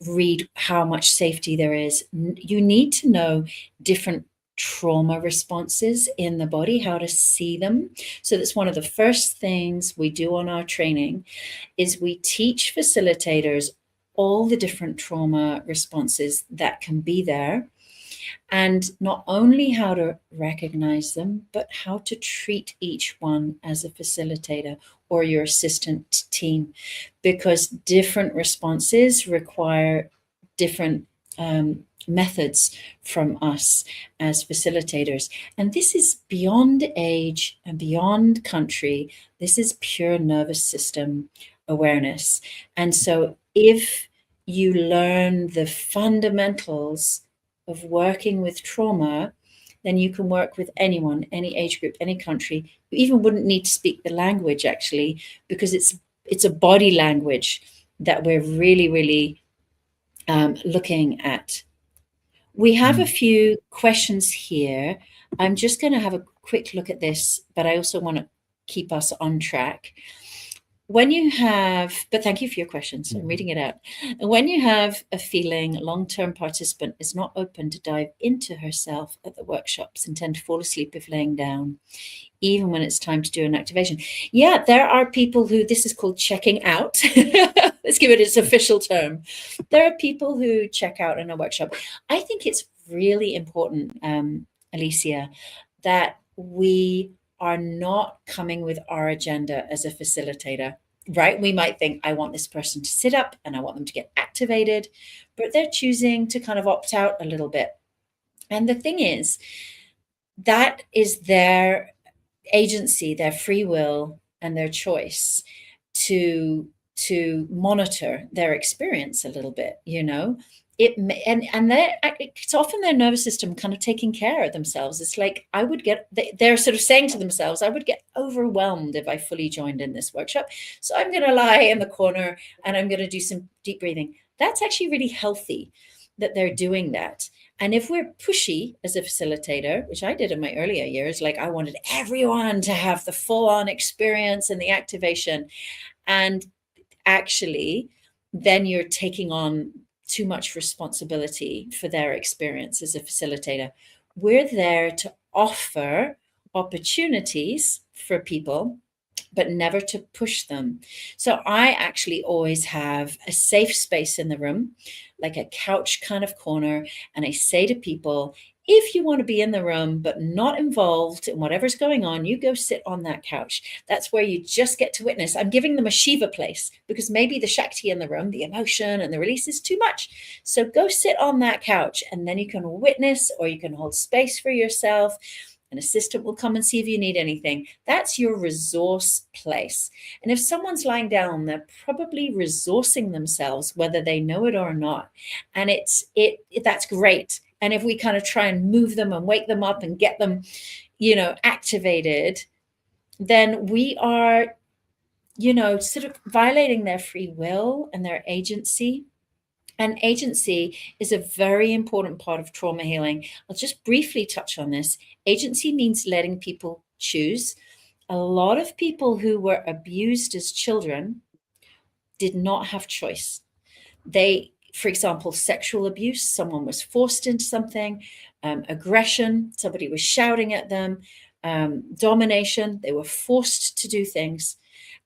read how much safety there is. You need to know different trauma responses in the body, how to see them. So that's one of the first things we do on our training, is we teach facilitators all the different trauma responses that can be there, and not only how to recognize them, but how to treat each one as a facilitator or your assistant team, because different responses require different methods from us as facilitators. And this is beyond age and beyond country. This is pure nervous system awareness. And so if you learn the fundamentals of working with trauma, then you can work with anyone, any age group, any country. You even wouldn't need to speak the language, actually, because it's a body language that we're really, really looking at. We have a few questions here. I'm just going to have a quick look at this, but I also want to keep us on track. When you have, but thank you for your questions. I'm reading it out. When you have a feeling long-term participant is not open to dive into herself at the workshops and tend to fall asleep if laying down, even when it's time to do an activation. Yeah, there are people who, this is called checking out. Let's give it its official term. There are people who check out in a workshop. I think it's really important, Alicia, that we are not coming with our agenda as a facilitator, right? We might think, I want this person to sit up and I want them to get activated, but they're choosing to kind of opt out a little bit. And the thing is, that is their agency, their free will, and their choice to monitor their experience a little bit, you know. It's often their nervous system kind of taking care of themselves. It's like, they're sort of saying to themselves, I would get overwhelmed if I fully joined in this workshop. So I'm going to lie in the corner and I'm going to do some deep breathing. That's actually really healthy that they're doing that. And if we're pushy as a facilitator, which I did in my earlier years, like I wanted everyone to have the full-on experience and the activation, and actually then you're taking on too much responsibility for their experience as a facilitator. We're there to offer opportunities for people, but never to push them. So I actually always have a safe space in the room, like a couch kind of corner. And I say to people, if you want to be in the room, but not involved in whatever's going on, you go sit on that couch. That's where you just get to witness. I'm giving them a Shiva place because maybe the Shakti in the room, the emotion and the release is too much. So go sit on that couch and then you can witness, or you can hold space for yourself. An assistant will come and see if you need anything. That's your resource place. And if someone's lying down, they're probably resourcing themselves, whether they know it or not. And that's great. And if we kind of try and move them and wake them up and get them, activated, then we are, sort of violating their free will and their agency. And agency is a very important part of trauma healing. I'll just briefly touch on this. Agency means letting people choose. A lot of people who were abused as children did not have choice. For example, sexual abuse, someone was forced into something, aggression, somebody was shouting at them, domination, they were forced to do things.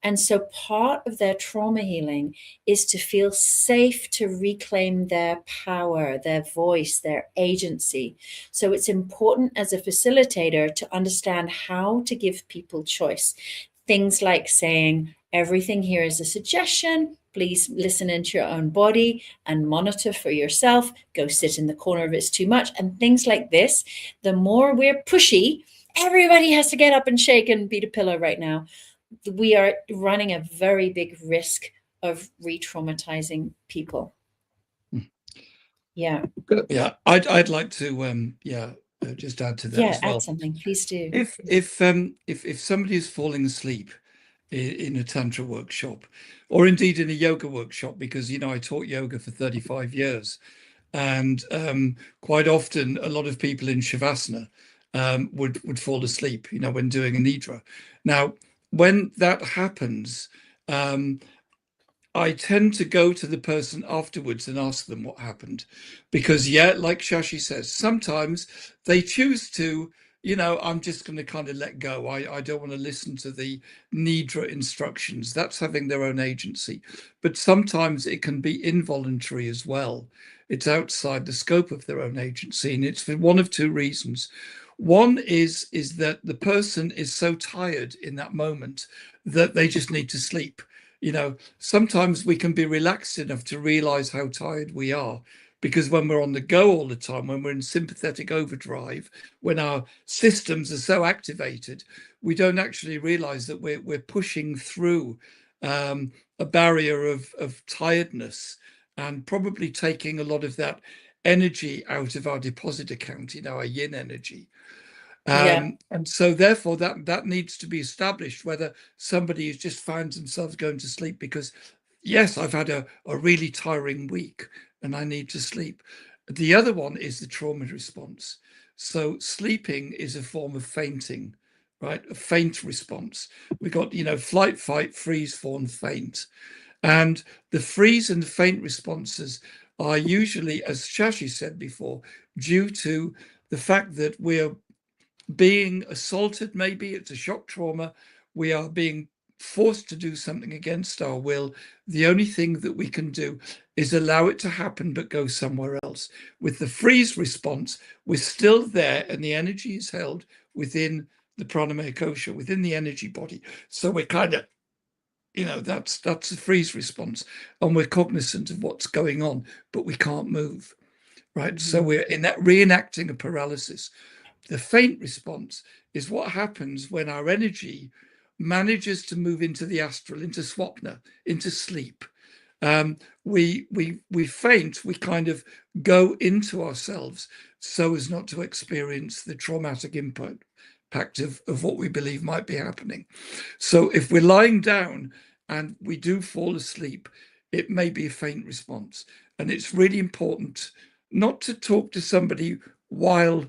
And so part of their trauma healing is to feel safe to reclaim their power, their voice, their agency. So it's important as a facilitator to understand how to give people choice. Things like saying, everything here is a suggestion. Please listen into your own body and monitor for yourself. Go sit in the corner if it's too much. And things like this. The more we're pushy, everybody has to get up and shake and beat a pillow right now. We are running a very big risk of re-traumatizing people. Yeah. Yeah, I'd like to just add to that as well. Add something, please do. If somebody is falling asleep in a Tantra workshop, or indeed in a yoga workshop, because I taught yoga for 35 years, and quite often a lot of people in Shavasana would fall asleep, when doing a nidra. Now, when that happens, I tend to go to the person afterwards and ask them what happened. Because, yeah, like Shashi says, sometimes they choose to, I'm just going to kind of let go. I don't want to listen to the Nidra instructions. That's having their own agency. But sometimes it can be involuntary as well. It's outside the scope of their own agency. And it's for one of two reasons. One is that the person is so tired in that moment that they just need to sleep. Sometimes we can be relaxed enough to realize how tired we are, because when we're on the go all the time, when we're in sympathetic overdrive, when our systems are so activated, we don't actually realize that we're pushing through a barrier of tiredness, and probably taking a lot of that energy out of our deposit account, our yin energy. Yeah. And so therefore that needs to be established, whether somebody has just found themselves going to sleep because, yes, I've had a really tiring week and I need to sleep. The other one is the trauma response. So sleeping is a form of fainting, right? A faint response. We got, flight, fight, freeze, fawn, faint. And the freeze and the faint responses are usually, as Shashi said before, due to the fact that we're being assaulted. Maybe it's a shock trauma. We are being forced to do something against our will. The only thing that we can do is allow it to happen, but go somewhere else. With the freeze response, we're still there, and the energy is held within the pranamaya kosha, within the energy body. So we're kind of, that's a freeze response, and we're cognizant of what's going on, but we can't move. Right. So we're in that reenacting a paralysis. The faint response is what happens when our energy manages to move into the astral, into swapna, into sleep. We faint, we kind of go into ourselves so as not to experience the traumatic impact of what we believe might be happening. So if we're lying down and we do fall asleep, it may be a faint response. And it's really important not to talk to somebody while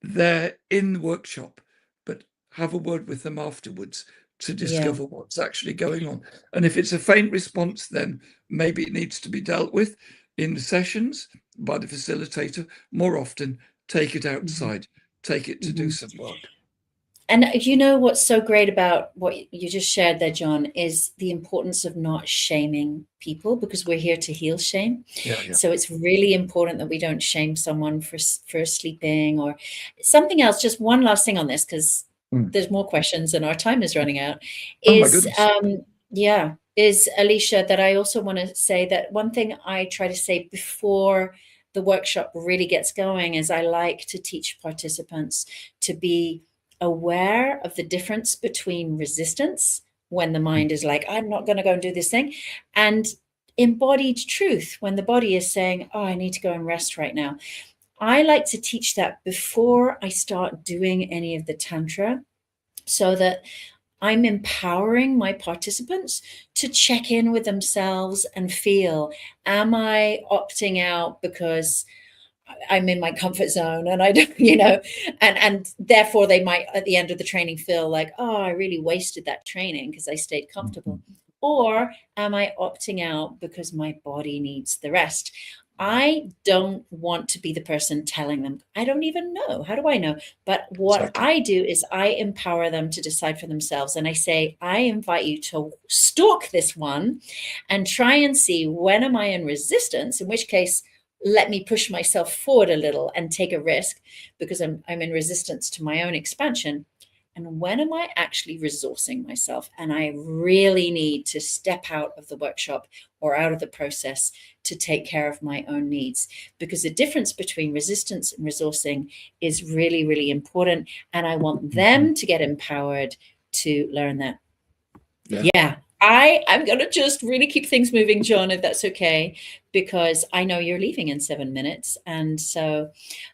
they're in the workshop, but have a word with them afterwards to discover what's actually going on. And if it's a faint response, then maybe it needs to be dealt with in the sessions by the facilitator. More often, take it outside, take it to do some work. And what's so great about what you just shared there, John, is the importance of not shaming people, because we're here to heal shame. Yeah. So it's really important that we don't shame someone for sleeping or something else. Just one last thing on this, because there's more questions and our time is running out. Oh my goodness. Is Alicia, that I also want to say that one thing I try to say before the workshop really gets going is I like to teach participants to be aware of the difference between resistance, when the mind is like, I'm not going to go and do this thing, and embodied truth, when the body is saying, oh, I need to go and rest right now. I like to teach that before I start doing any of the Tantra, so that I'm empowering my participants to check in with themselves and feel, am I opting out because I'm in my comfort zone and I don't, and therefore they might at the end of the training feel like, oh, I really wasted that training because I stayed comfortable. Or am I opting out because my body needs the rest? I don't want to be the person telling them. I don't even know. How do I know? But what I do is I empower them to decide for themselves. And I say, I invite you to stalk this one and try and see, when am I in resistance? In which case, let me push myself forward a little and take a risk, because I'm in resistance to my own expansion. And when am I actually resourcing myself? And I really need to step out of the workshop or out of the process to take care of my own needs, because the difference between resistance and resourcing is really, really important. And I want them to get empowered to learn that. Yeah. I'm going to just really keep things moving, John, if that's okay, because I know you're leaving in 7 minutes. And so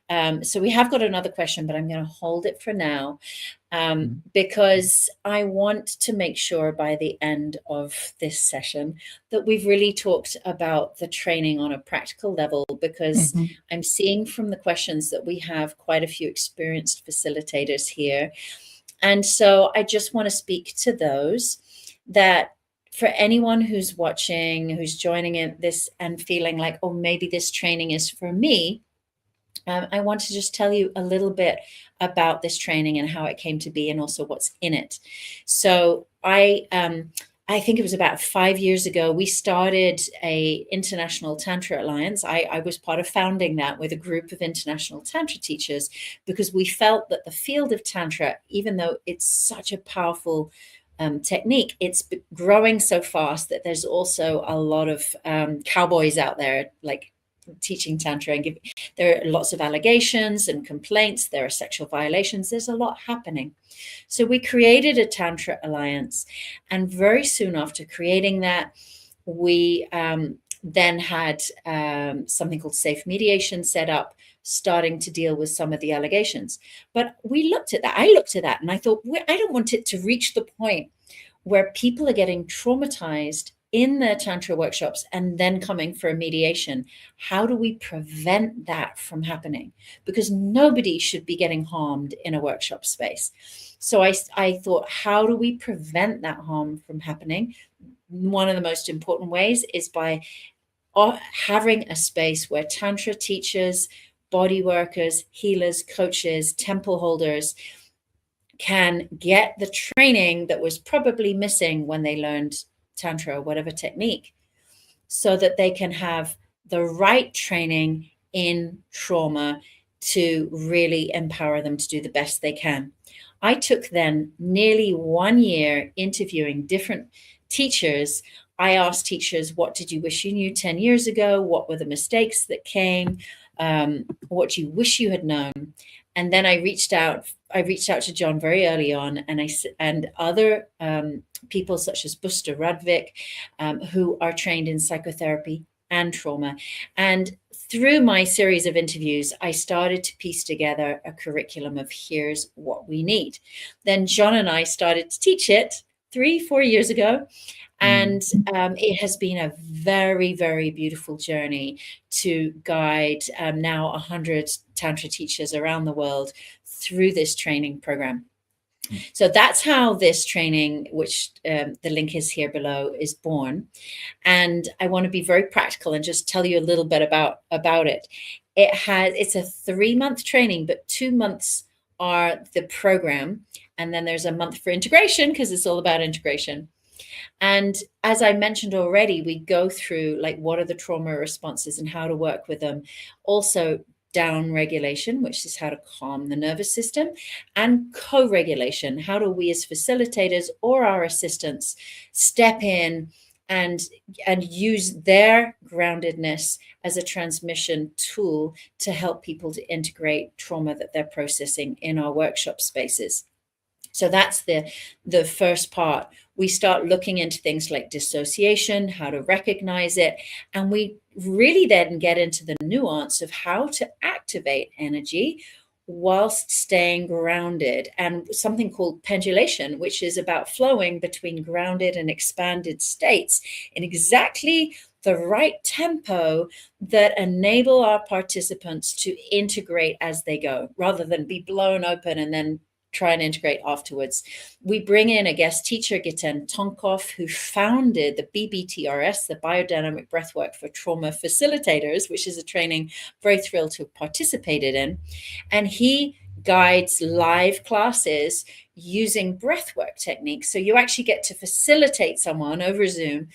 we have got another question, but I'm going to hold it for now, because I want to make sure by the end of this session that we've really talked about the training on a practical level, because I'm seeing from the questions that we have quite a few experienced facilitators here. And so I just want to speak to those that for anyone who's watching, who's joining in this and feeling like, oh, maybe this training is for me, I want to just tell you a little bit about this training and how it came to be, and also what's in it. So I think it was about 5 years ago, we started a international Tantra alliance. I was part of founding that with a group of international Tantra teachers, because we felt that the field of Tantra, even though it's such a powerful technique, it's growing so fast that there's also a lot of cowboys out there, like teaching Tantra, and there are lots of allegations and complaints. There are sexual violations. There's a lot happening. So we created a Tantra alliance, and very soon after creating that, we then had something called safe mediation set up, starting to deal with some of the allegations. But we looked at that. I looked at that and I thought, I don't want it to reach the point where people are getting traumatized in their Tantra workshops and then coming for a mediation. How do we prevent that from happening? Because nobody should be getting harmed in a workshop space. So I thought, how do we prevent that harm from happening? One of the most important ways is by having a space where Tantra teachers, body workers, healers, coaches, temple holders can get the training that was probably missing when they learned Tantra or whatever technique, so that they can have the right training in trauma to really empower them to do the best they can. I took then nearly 1 year interviewing different teachers. I asked teachers, what did you wish you knew 10 years ago? What were the mistakes that came? What do you wish you had known? And then I reached out to John very early on, and other people such as Buster Radvik, who are trained in psychotherapy and trauma. And through my series of interviews, I started to piece together a curriculum of here's what we need. Then John and I started to teach it 3-4 years ago. And it has been a very, very beautiful journey to guide now 100 Tantra teachers around the world through this training program. So that's how this training, which the link is here below, is born. And I want to be very practical and just tell you a little bit about it. It's a 3-month training, but 2 months are the program. And then there's a month for integration, because it's all about integration. And as I mentioned already, we go through like what are the trauma responses and how to work with them. Also down regulation, which is how to calm the nervous system, and co-regulation. How do we as facilitators or our assistants step in and use their groundedness as a transmission tool to help people to integrate trauma that they're processing in our workshop spaces. So that's the first part. We start looking into things like dissociation, how to recognize it, and we really then get into the nuance of how to activate energy whilst staying grounded, and something called pendulation, which is about flowing between grounded and expanded states in exactly the right tempo that enable our participants to integrate as they go, rather than be blown open and then try and integrate afterwards. We bring in a guest teacher, Giten Tonkov, who founded the BBTRS, the Biodynamic Breathwork for Trauma Facilitators, which is a training I'm very thrilled to have participated in. And he guides live classes using breathwork techniques. So you actually get to facilitate someone over Zoom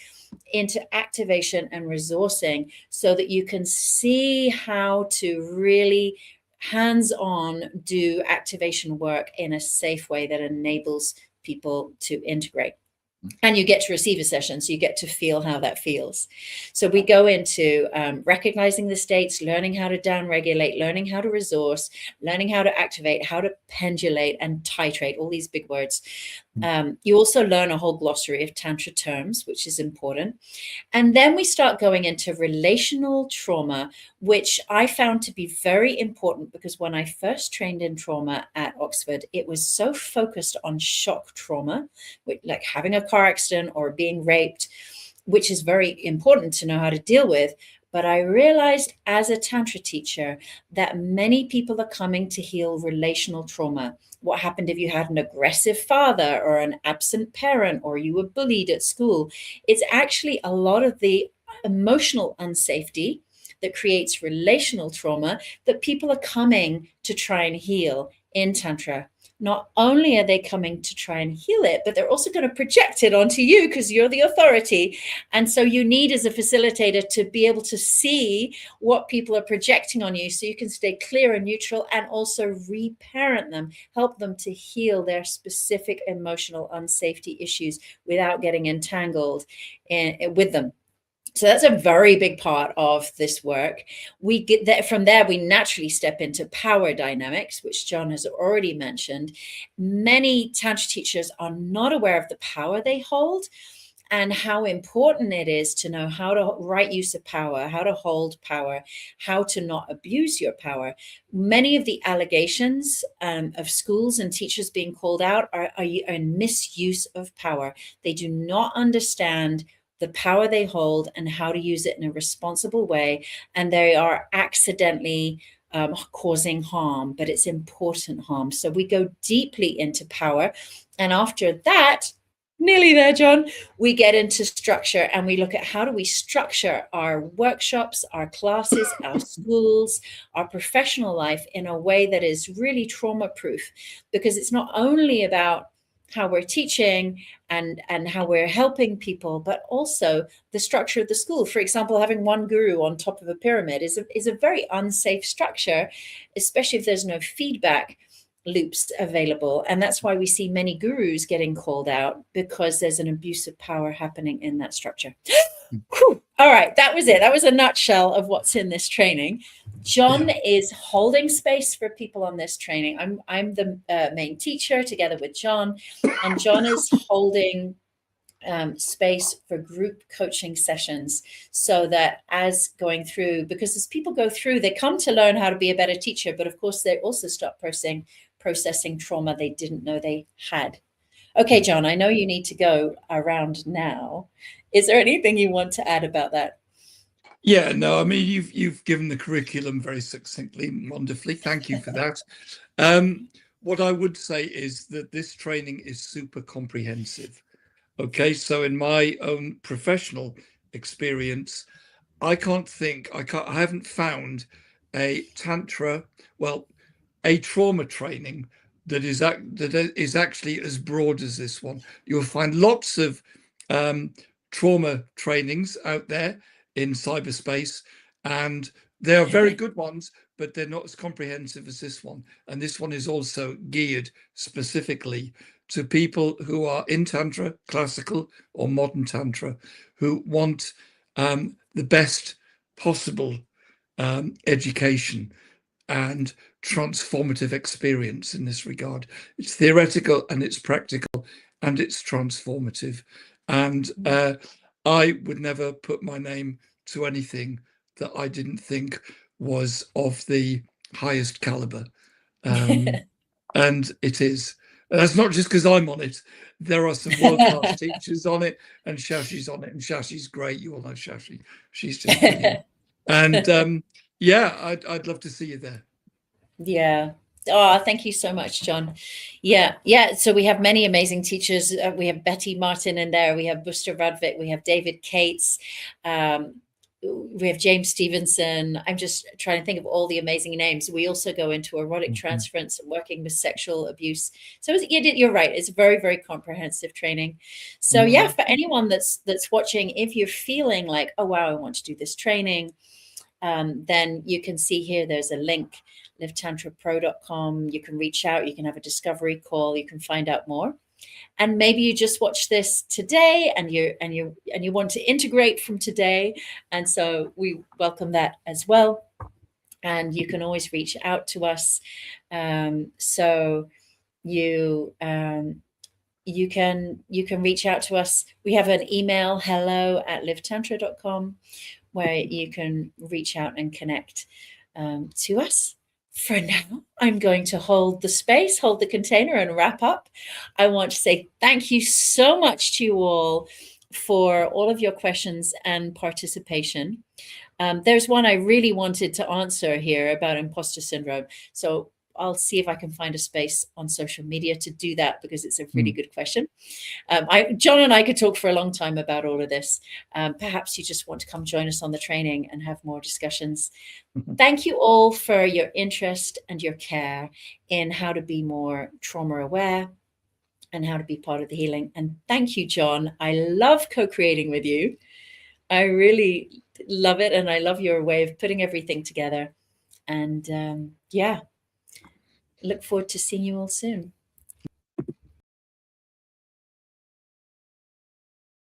into activation and resourcing, so that you can see how to really hands-on do activation work in a safe way that enables people to integrate. And you get to receive a session, so you get to feel how that feels. So we go into recognizing the states, learning how to downregulate, learning how to resource, learning how to activate, how to pendulate and titrate, all these big words. You also learn a whole glossary of Tantra terms, which is important. And then we start going into relational trauma, which I found to be very important, because when I first trained in trauma at Oxford, it was so focused on shock trauma, like having a car accident or being raped, which is very important to know how to deal with. But I realized as a Tantra teacher that many people are coming to heal relational trauma. What happened if you had an aggressive father or an absent parent, or you were bullied at school? It's actually a lot of the emotional unsafety that creates relational trauma that people are coming to try and heal in Tantra. Not only are they coming to try and heal it, but they're also going to project it onto you because you're the authority. And so you need, as a facilitator, to be able to see what people are projecting on you so you can stay clear and neutral, and also reparent them, help them to heal their specific emotional unsafety issues without getting entangled with them. So that's a very big part of this work. We get that from there, we naturally step into power dynamics, which John has already mentioned. Many Tantra teachers are not aware of the power they hold and how important it is to know how to right use of power, how to hold power, how to not abuse your power. Many of the allegations of schools and teachers being called out are a misuse of power. They do not understand the power they hold and how to use it in a responsible way. And they are accidentally causing harm, but it's important harm. So we go deeply into power. And after that, nearly there, John, we get into structure and we look at how do we structure our workshops, our classes, our schools, our professional life in a way that is really trauma proof, because it's not only about how we're teaching and how we're helping people, but also the structure of the school. For example, having one guru on top of a pyramid is a very unsafe structure, especially if there's no feedback loops available. And that's why we see many gurus getting called out, because there's an abuse of power happening in that structure. Whew. All right, that was it. That was a nutshell of what's in this training. John is holding space for people on this training. I'm the main teacher together with John, and John is holding space for group coaching sessions, so that as going through, because as people go through, they come to learn how to be a better teacher, but of course they also start processing trauma they didn't know they had. Okay, John, I know you need to go around now. Is there anything you want to add about that? Yeah, no, I mean, you've given the curriculum very succinctly, wonderfully. Thank you for that. What I would say is that this training is super comprehensive. Okay, so in my own professional experience, I haven't found a Tantra, well, a trauma training that is actually as broad as this one. You'll find lots of trauma trainings out there in cyberspace, and they are very good ones, but they're not as comprehensive as this one. And this one is also geared specifically to people who are in Tantra, classical or modern Tantra, who want the best possible education and transformative experience in this regard. It's theoretical and it's practical and it's transformative. And I would never put my name to anything that I didn't think was of the highest caliber. And it is. That's not just because I'm on it. There are some world-class teachers on it, and Shashi's on it, and Shashi's great. You all know Shashi. She's just brilliant. And yeah, I'd love to see you there. Yeah. Oh, thank you so much, John. Yeah, yeah. So we have many amazing teachers. We have Betty Martin in there. We have Buster Radvik. We have David Cates. We have James Stevenson. I'm just trying to think of all the amazing names. We also go into erotic transference and working with sexual abuse. So you're right. It's very, very comprehensive training. So yeah, for anyone that's watching, if you're feeling like, oh wow, I want to do this training, then you can see here there's a link, livetantrapro.com. You can reach out, you can have a discovery call, you can find out more. And maybe you just watch this today and you want to integrate from today. And so we welcome that as well. And you can always reach out to us. So you can reach out to us. We have an email, hello@livetantra.com, where you can reach out and connect to us. For now, I'm going to hold the space, hold the container, and wrap up. I want to say thank you so much to you all for all of your questions and participation. There's one I really wanted to answer here about imposter syndrome. So I'll see if I can find a space on social media to do that, because it's a really good question. John and I could talk for a long time about all of this. Perhaps you just want to come join us on the training and have more discussions. Thank you all for your interest and your care in how to be more trauma aware and how to be part of the healing. And thank you, John. I love co-creating with you. I really love it. And I love your way of putting everything together. And yeah, look forward to seeing you all soon.